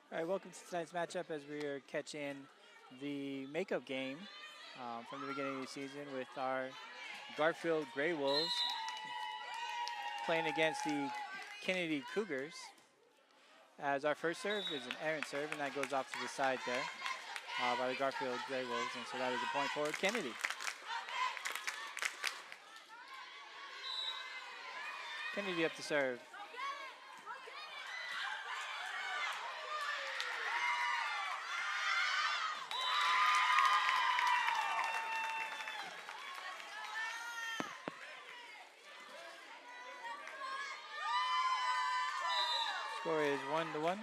All right, welcome to tonight's matchup as we are catching the makeup game from the beginning of the season with our Garfield Grey Wolves playing against the Kennedy Cougars. As our first serve is an errant serve, and that goes off to the side there by the Garfield Grey Wolves, and so that is a point for Kennedy. Kennedy up to serve. Score is 1-1.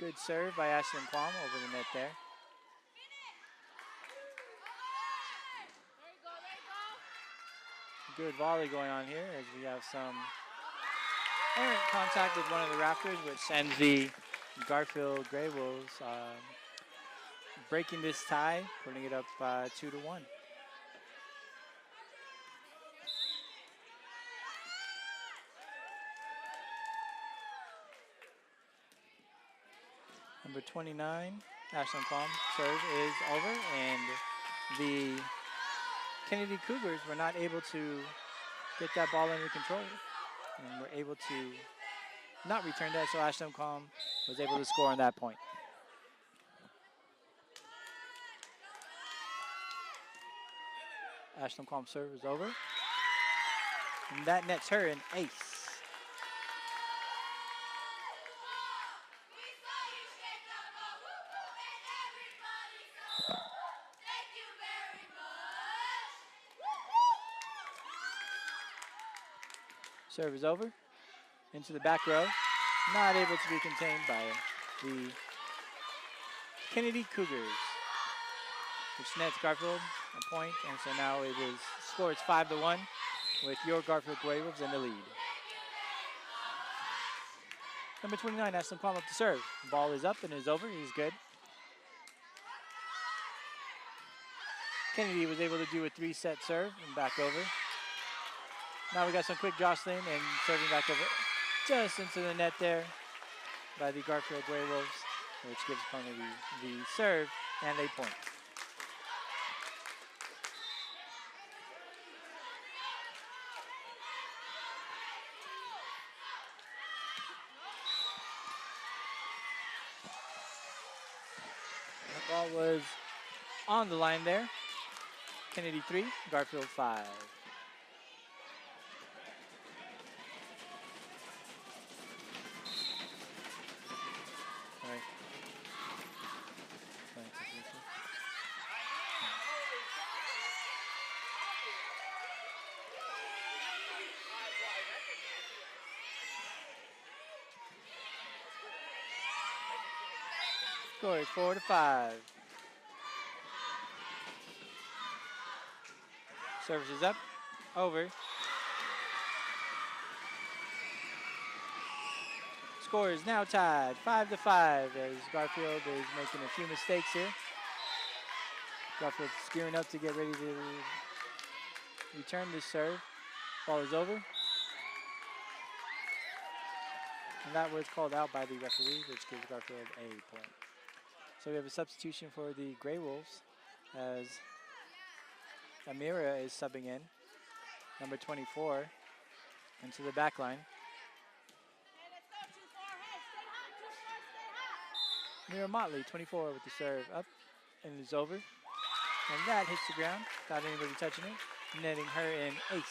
Good serve by Ashlyn Kwam over the net there. Good volley going on here as we have some errant contact with one of the rafters, which sends the Garfield Grey Wolves breaking this tie, putting it up 2-1. Number 29, Ashlyn Palm, serve is over, and the Kennedy Cougars were not able to get that ball under control and were able to not return that, so Ashlyn Palm was able to score on that point. Ashlyn Palm's serve is over, and that nets her an ace. Serve is over. Into the back row. Not able to be contained by the Kennedy Cougars, which nets Garfield a point, and so now it is scores 5-1 with your Garfield Grey Wolves in the lead. Number 29, Ashlyn Kwam up to serve. Ball is up and is over. He's good. Kennedy was able to do a 3-set serve and back over. Now we got some quick jostling and serving back over just into the net there by the Garfield Grey Wolves, which gives opponent the serve and a point. The ball was on the line there. Kennedy 3, Garfield 5. Score is 4-5. Service is up, over. Score is now tied, 5-5, as Garfield is making a few mistakes here. Garfield is gearing up to get ready to return this serve. Ball is over. And that was called out by the referee, which gives Garfield a point. So we have a substitution for the Grey Wolves as Amira is subbing in, number 24, into the back line. Amira Motley, 24, with the serve up and is over. And that hits the ground without anybody touching it, netting her an ace.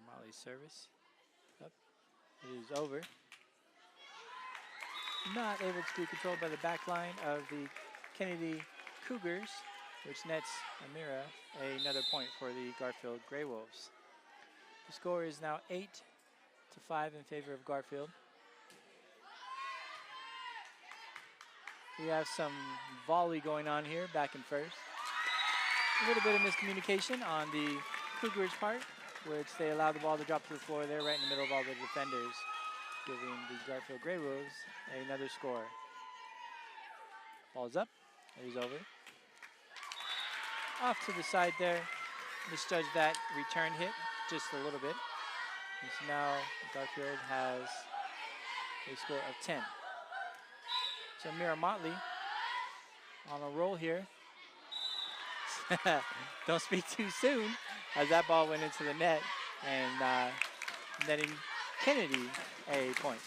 Molly's service up. It is over. Not able to be controlled by the back line of the Kennedy Cougars, which nets Amira another point for the Garfield Grey Wolves. The score is now 8-5 in favor of Garfield. We have some volley going on here, back and first. A little bit of miscommunication on the Cougars' part, which they allowed the ball to drop to the floor there right in the middle of all the defenders. giving the Garfield Grey Wolves another score. Ball's up. It is over. Off to the side there. Misjudged that return hit just a little bit. And so now Garfield has a score of 10. So Mira Motley on a roll here. Don't speak too soon, as that ball went into the net and netting Kennedy a point.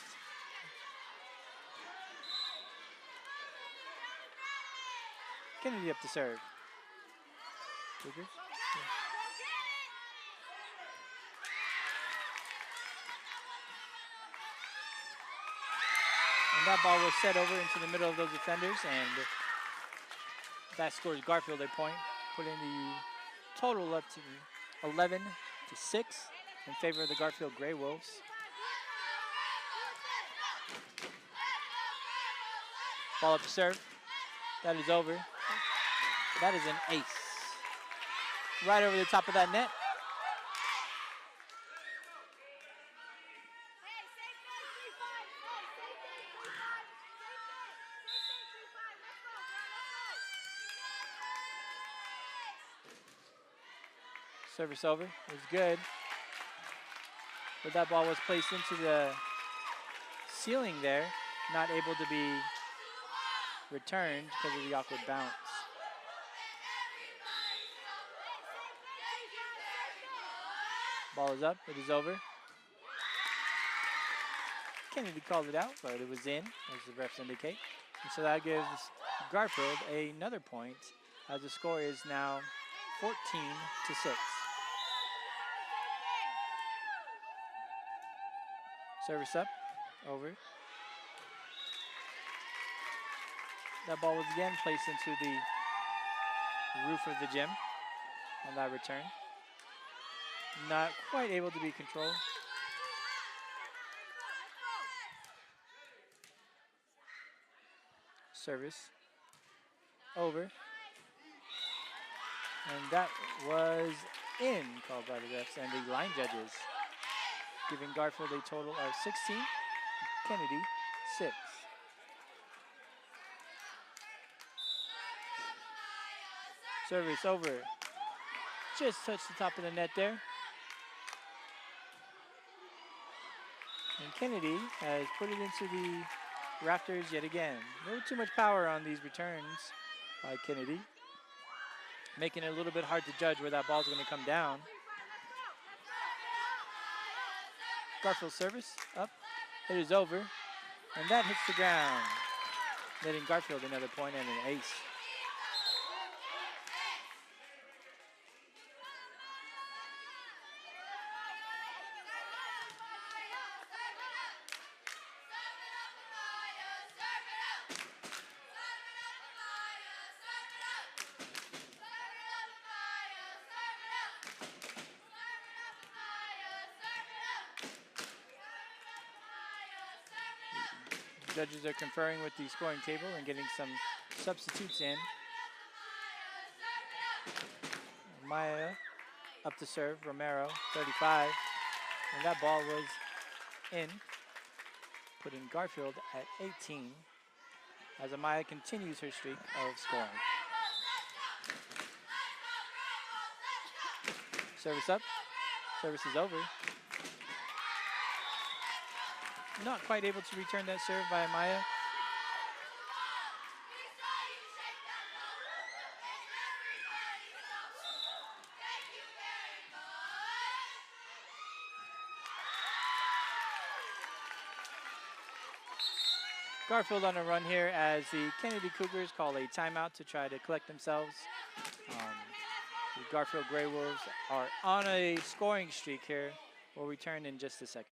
Kennedy up to serve. Cougars. And that ball was set over into the middle of those defenders, and that scores Garfield a point, putting the total up to 11-6 in favor of the Garfield Grey Wolves. Ball up to serve. That is over. That is an ace. Right over the top of that net. Service over. It was good. But that ball was placed into the ceiling there, not able to be returned because of the awkward bounce. Ball is up. It is over. Kennedy called it out, but it was in, as the refs indicate. And so that gives Garfield another point, as the score is now 14-6. Service up, over. That ball was again placed into the roof of the gym on that return. Not quite able to be controlled. Service over. And that was in, called by the refs and the line judges, giving Garfield a total of 16, Kennedy 6. Service over. Just touched the top of the net there. And Kennedy has put it into the rafters yet again. A little too much power on these returns by Kennedy, making it a little bit hard to judge where that ball's going to come down. Garfield service up. It is over. And that hits the ground, netting Garfield another point and an ace. Judges are conferring with the scoring table and getting some substitutes in. Maya up to serve, Romero, 35. And that ball was in, putting Garfield at 18 as Amaya continues her streak of scoring. Service up, service is over. Not quite able to return that serve by Amaya. Garfield on a run here as the Kennedy Cougars call a timeout to try to collect themselves. The Garfield Grey Wolves are on a scoring streak here. We'll return in just a second.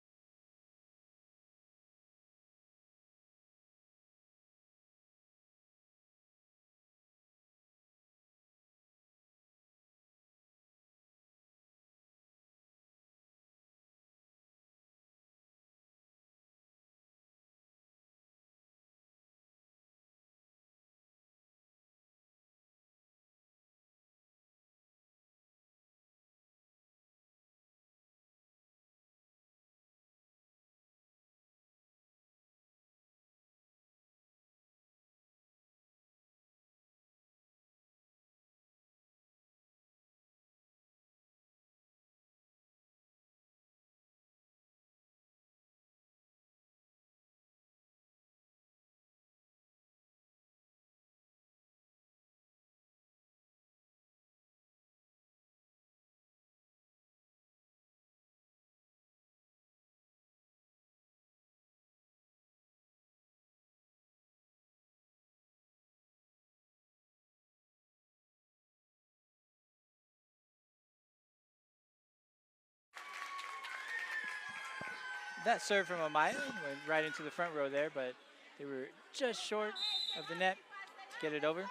That serve from Amaya went right into the front row there, but they were just short of the net to get it over.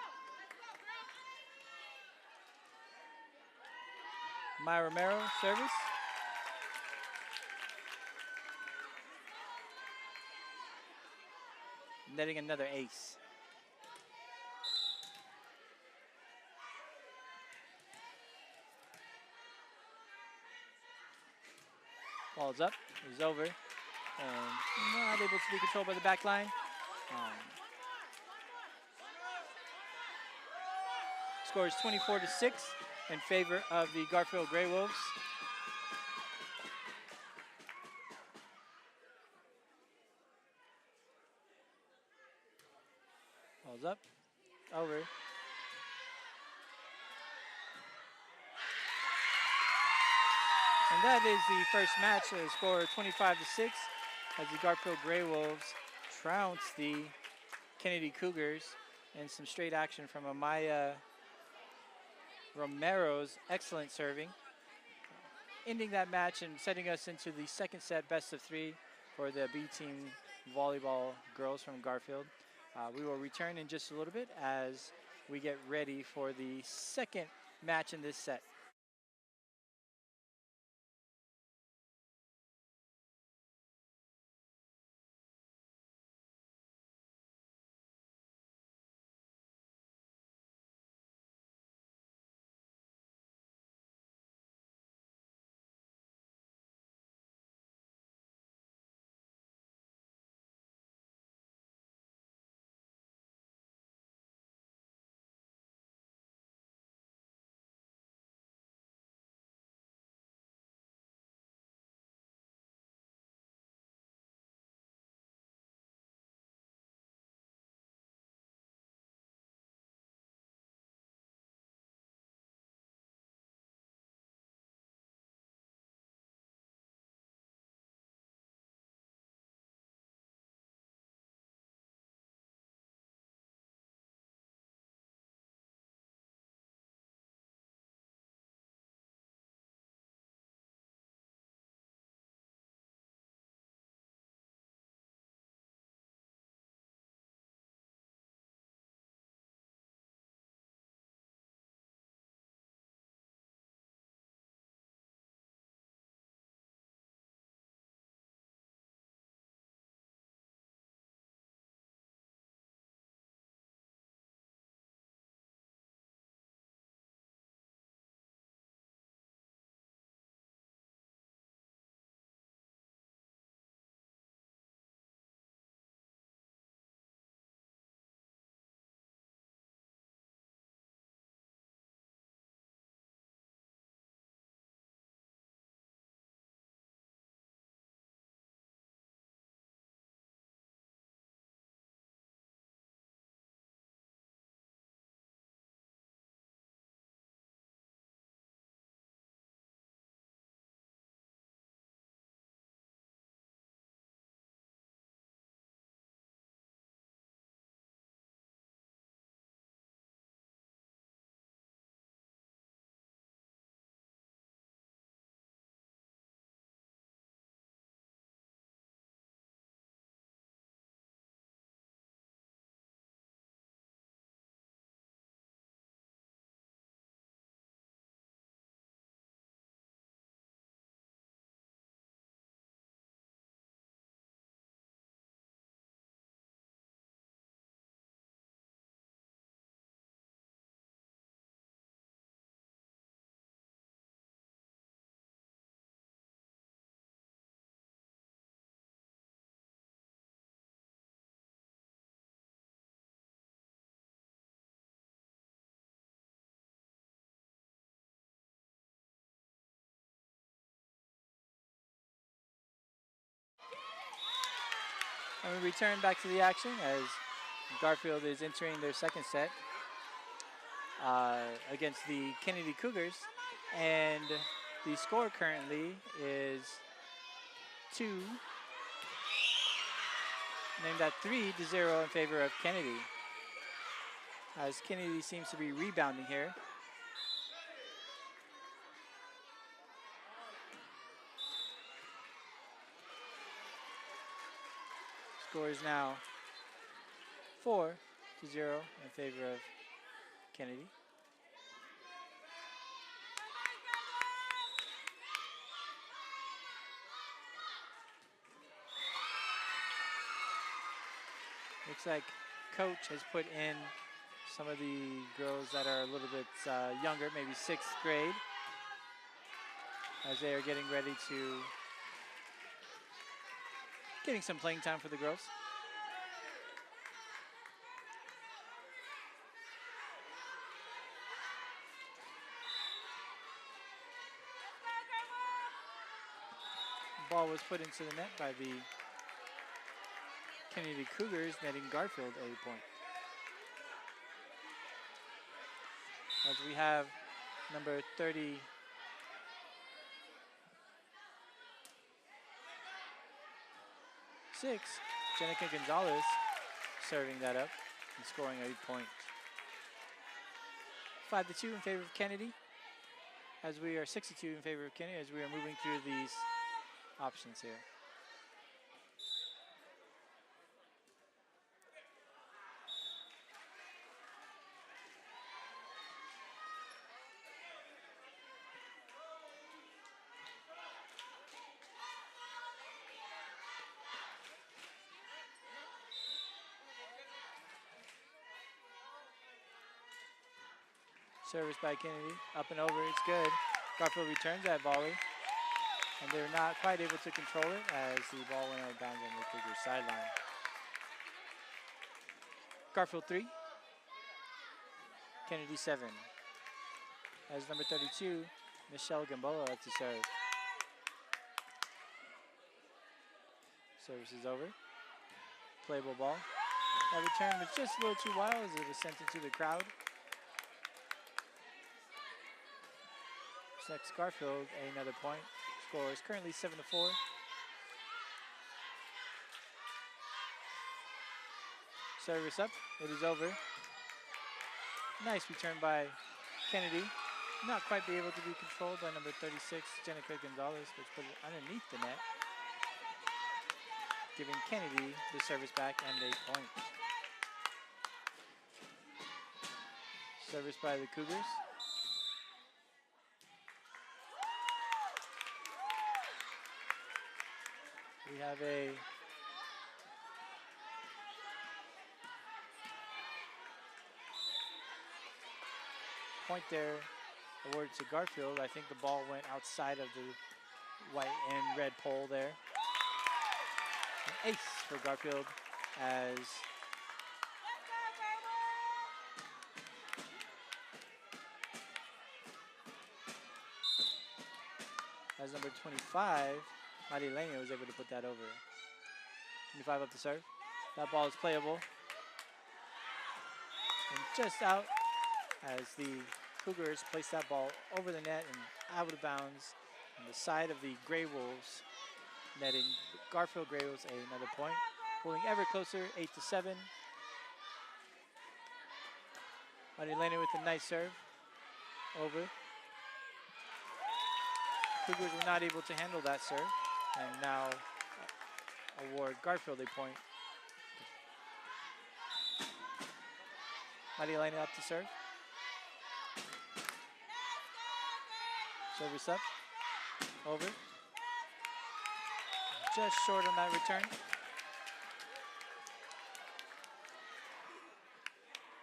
Maya Romero service. Netting another ace. Ball's up, is over, and not able to be controlled by the back line. Score is 24-6 in favor of the Garfield Grey Wolves. Ball's up, over. And that is the first match, a score 25-6 as the Garfield Grey Wolves trounce the Kennedy Cougars, and some straight action from Amaya Romero's excellent serving. Ending that match and setting us into the second set best of 3 for the B team volleyball girls from Garfield. We will return in just a little bit as we get ready for the second match in this set. And we return back to the action as Garfield is entering their second set against the Kennedy Cougars. And the score currently is 2, named at 3-0 in favor of Kennedy. As Kennedy seems to be rebounding here. Score is now 4-0 in favor of Kennedy. Looks like coach has put in some of the girls that are a little bit younger, maybe 6th grade, as they are getting ready to getting some playing time for the girls. Ball was put into the net by the Kennedy Cougars, netting Garfield a point. As we have number 36, Jenica Gonzalez, serving that up and scoring a point. 5-2 in favor of Kennedy, as we are 6-2 in favor of Kennedy, as we are moving through these options here. Service by Kennedy, up and over, it's good. Garfield returns that volley, and they're not quite able to control it as the ball went out of bounds on the Cougars sideline. Garfield 3, Kennedy 7. As number 32, Michelle Gamboa up to serve. Service is over. Playable ball. That return was just a little too wild as it was sent into the crowd. Next, Garfield, another point. Score is currently 7-4. Service up, it is over. Nice return by Kennedy. Not quite be able to be controlled by number 36, Jenica Gonzalez, which put it underneath the net, giving Kennedy the service back and a point. Service by the Cougars. We have a point there awarded to Garfield. I think the ball went outside of the white and red pole there. An ace for Garfield as number 25, Marilena was able to put that over. 25 up to serve. That ball is playable. And just out as the Cougars place that ball over the net and out of bounds on the side of the Grey Wolves, netting Garfield Grey Wolves another point. Pulling ever closer, 8-7. Marilena with a nice serve. Over. Cougars were not able to handle that serve, and now award Garfield a point. Marilena up to serve. Service up, over. Just short on that return.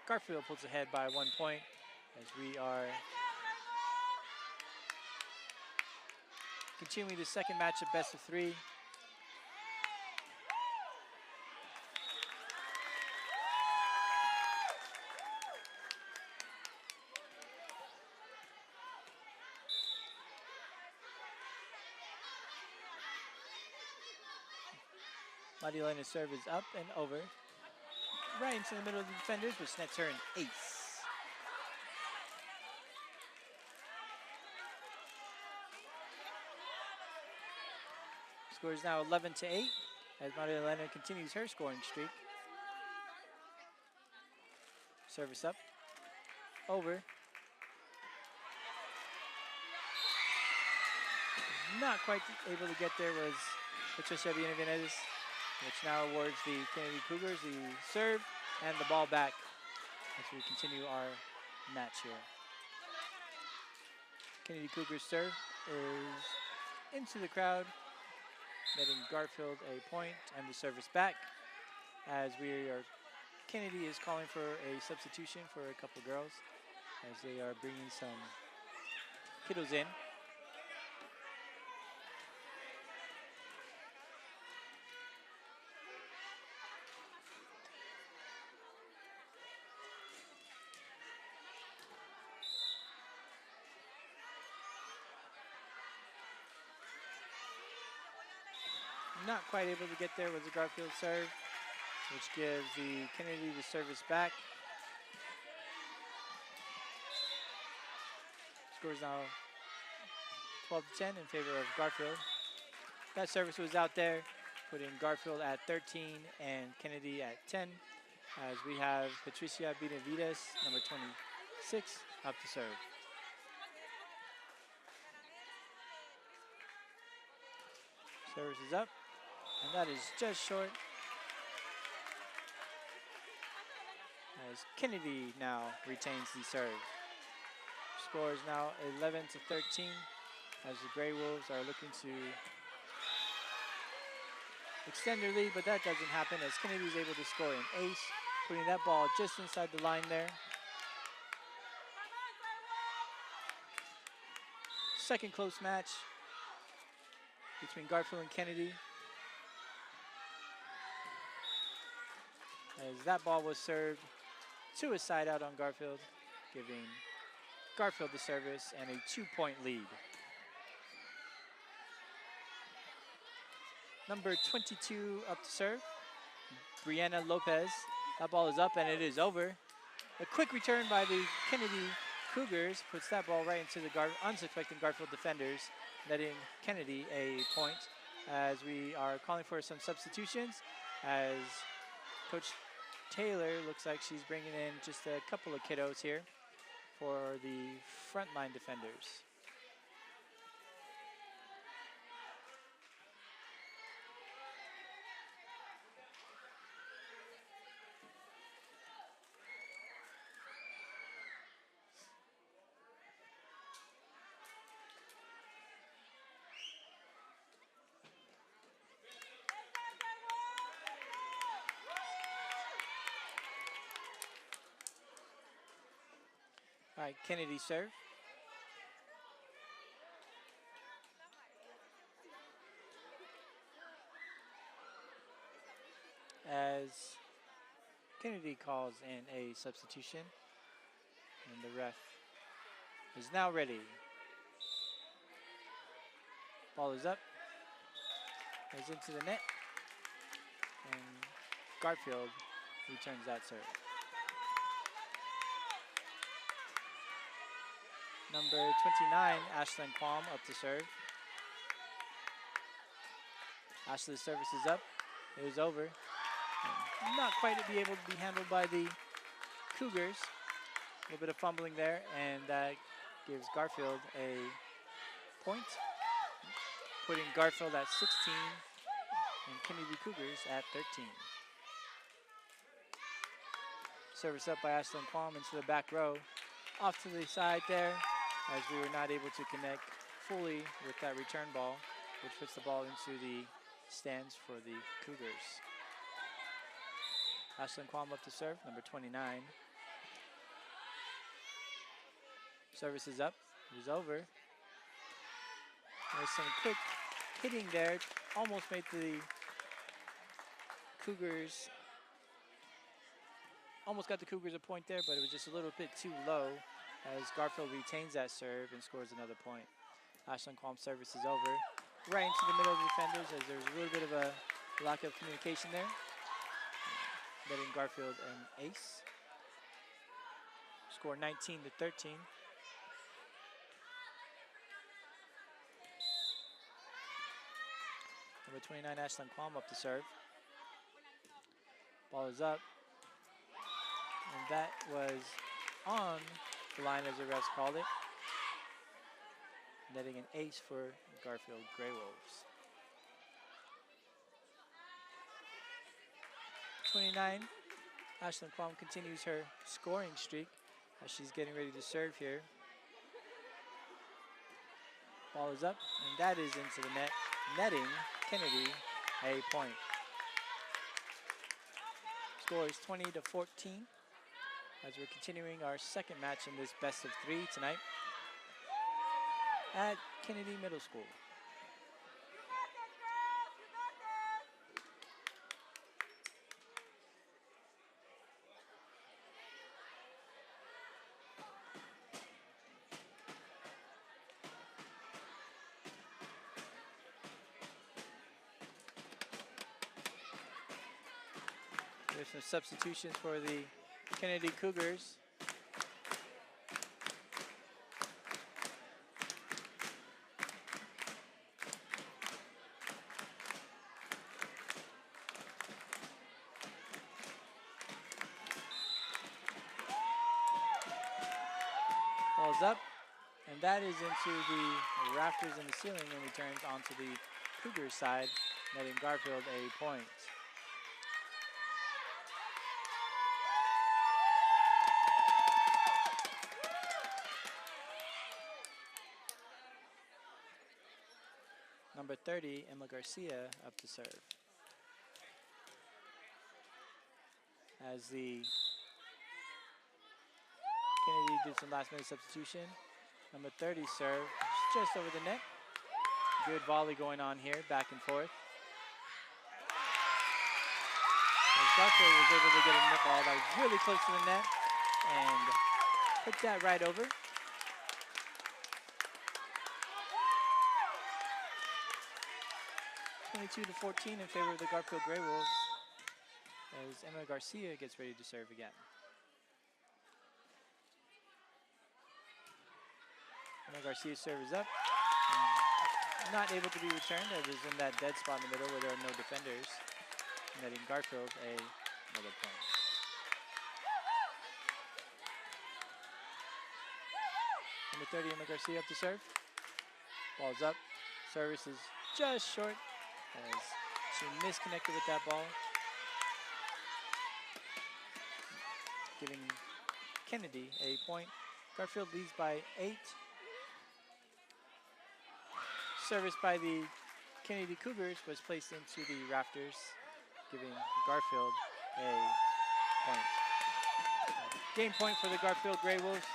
Garfield pulls ahead by 1 point as we are continuing the second match of best of 3. Marilena's serve is up and over. Right into the middle of the defenders, which nets her an ace. Score is now 11-8 as Marilena continues her scoring streak. Service up, over. Not quite able to get there was Patricia Benavides. which now awards the Kennedy Cougars the serve and the ball back as we continue our match here. Kennedy Cougars serve is into the crowd, netting Garfield a point and the service back as Kennedy is calling for a substitution for a couple girls as they are bringing some kiddos in. Not quite able to get there with the Garfield serve, which gives the Kennedy the service back. Scores now 12-10 in favor of Garfield. That service was out there, putting Garfield at 13 and Kennedy at 10, as we have Patricia Benavides, number 26, up to serve. Service is up, and that is just short. As Kennedy now retains the serve. Score is now 11-13 as the Grey Wolves are looking to extend their lead, but that doesn't happen as Kennedy is able to score an ace, putting that ball just inside the line there. Second close match between Garfield and Kennedy. As that ball was served to a side out on Garfield, giving Garfield the service and a 2-point lead. Number 22 up to serve, Brianna Lopez. That ball is up and it is over. A quick return by the Kennedy Cougars puts that ball right into the unsuspecting Garfield defenders, netting Kennedy a point as we are calling for some substitutions as Coach Taylor looks like she's bringing in just a couple of kiddos here for the frontline defenders. All right, Kennedy serve. As Kennedy calls in a substitution, and the ref is now ready. Ball is up, goes into the net, and Garfield returns that serve. Number 29, Ashlyn Qualm, up to serve. Ashley's service is up. It is over. And not quite to be able to be handled by the Cougars. A little bit of fumbling there, and that gives Garfield a point, putting Garfield at 16 and Kennedy Cougars at 13. Service up by Ashlyn Qualm into the back row. Off to the side there, as we were not able to connect fully with that return ball, which puts the ball into the stands for the Cougars. Ashlyn Qualm up to serve, number 29. Service is up, it is over. There's some quick hitting there, almost made the Cougars, almost got the Cougars a point there, but it was just a little bit too low as Garfield retains that serve and scores another point. Ashlyn Qualm's service is over, right into the middle of the defenders as there's a little bit of a lack of communication there, letting Garfield an ace. Score 19-13. Number 29, Ashlyn Qualm up to serve. Ball is up. And that was on the line as the refs called it. Netting an ace for Garfield Grey Wolves. 29. Ashlyn Kwam continues her scoring streak as she's getting ready to serve here. Ball is up, and that is into the net, netting Kennedy a point. Score is 20-14 as we're continuing our second match in this best of 3 tonight at Kennedy Middle School. There's some substitutions for the Kennedy Cougars. Ball's up, and that is into the rafters in the ceiling and returns onto the Cougars side, netting Garfield a point. Number 30, Emma Garcia, up to serve. As the Kennedy did some last minute substitution. Number 30 serve, just over the net. Good volley going on here, back and forth. As Garfield was able to get a net ball that was really close to the net and put that right over. (22-14) in favor of the Garfield Grey Wolves as Emma Garcia gets ready to serve again. Emma Garcia's serve is up. Not able to be returned. It is in that dead spot in the middle where there are no defenders, netting Garfield another point. Number 30, Emma Garcia, up to serve. Ball's up. Service is just short as she misconnected with that ball, giving Kennedy a point. Garfield leads by 8. Service by the Kennedy Cougars was placed into the rafters, giving Garfield a point. Game point for the Garfield Grey Wolves.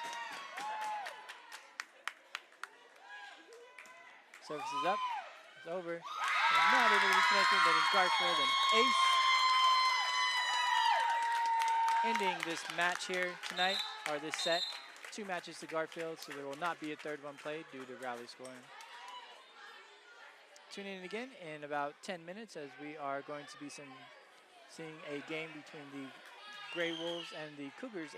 Service is up, it's over. And not able to be connected, but it's Garfield an ace. Ending this match here tonight, or this set. 2 matches to Garfield, so there will not be a third one played due to rally scoring. Tune in again in about 10 minutes as we are going to be seeing a game between the Grey Wolves and the Cougars